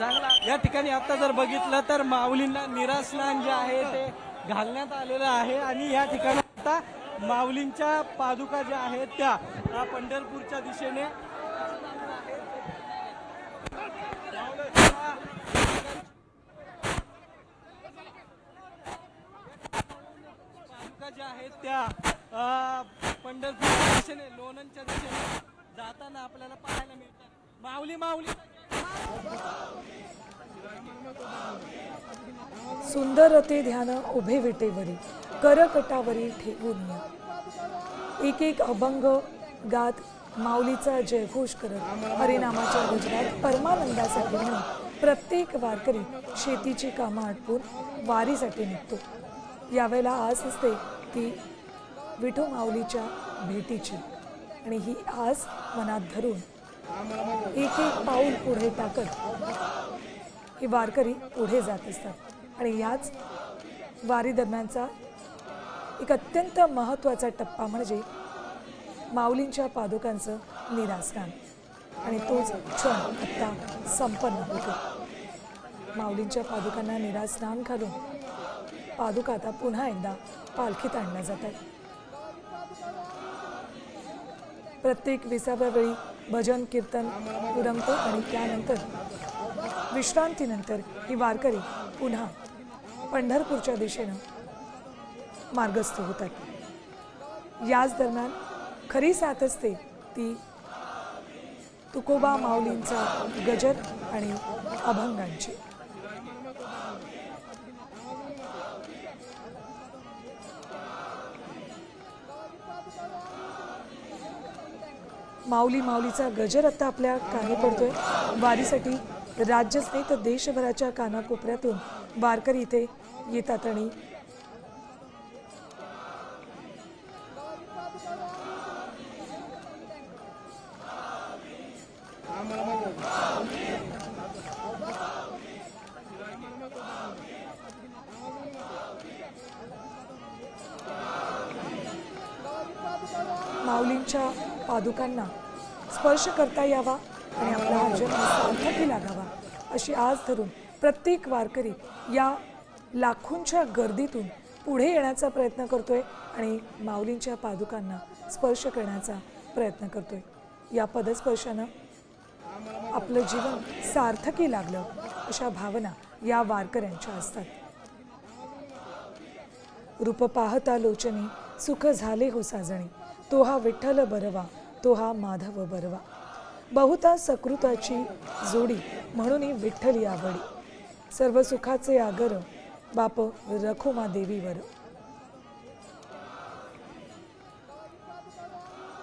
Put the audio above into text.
चांगला या ठिकाणी आता जर बघितलं तर माऊलींना निरास्नान जे आहे ते घालण्यात आलेलं आहे आणि या ठिकाणी आता माऊलींच्या पादुका ज्या आहेत त्या पंढरपूरच्या दिशेने पादुका ज्या आहेत त्या पंढरपूरच्या दिशेने लोणंदच्या दिशेने जाताना आपल्याला पाहायला मिळतात। माऊली माऊली सुंदर ते ध्यान उभे विटेवरी करकटावरी ठेवून एक एक अभंग गात माऊलीचा जयघोष करत हरिनामाच्या गुजरात परमानंदासाठी म्हणून प्रत्येक वारकरी शेतीची कामं आटपून वारीसाठी निघतो। यावेळेला आस असते ती विठू माऊलीच्या भेटीची आणि ही आस मनात धरून एक एक पाऊल पुढे टाकत हे वारकरी पुढे जात असतात आणि याच वारी दरम्यानचा एक अत्यंत महत्त्वाचा टप्पा म्हणजे माऊलींच्या पादुकांचं निरास्नान आणि तोच क्षण आत्ता संपन्न होतो। माऊलींच्या पादुकांना निरास्नान घालून पादुका आता पुन्हा एकदा पालखीत आणल्या जातात। प्रत्येक 20व्या वेळी भजन कीर्तन उरमतं आणि त्यानंतर विश्रांतीनंतर ही वारकरी पुन्हा पंढरपूरच्या दिशेनं मार्गस्थ होतात। याच दरम्यान खरी साथ असते ती तुकोबा माऊलींचा गजर आणि अभंगांची। माऊली माऊलीचा गजर आता आपल्या कानी पडतोय। वारीसाठी राज्यच नाही तर देशभराच्या कानाकोपऱ्यातून वारकरी इथे येतात आणि माऊलींच्या पादुकांना स्पर्श करता यावा आणि आपला हा जन्म सार्थकी लागावा अशी आस धरून प्रत्येक वारकरी या लाखोंच्या गर्दीतून पुढे येण्याचा प्रयत्न करतोय आणि माऊलींच्या पादुकांना स्पर्श करण्याचा प्रयत्न करतोय। या पदस्पर्शानं आपलं जीवन सार्थकी लागलं अशा भावना या वारकऱ्यांच्या असतात। रूप पाहता लोचनी सुख झाले हो साजणी, तो हा विठ्ठल बरवा तो हा माधव बरवा, बहुता सकृताची जोडी म्हणून विठ्ठली आवडी, सर्व सुखाचे आगर बाप रखुमा देवीवर।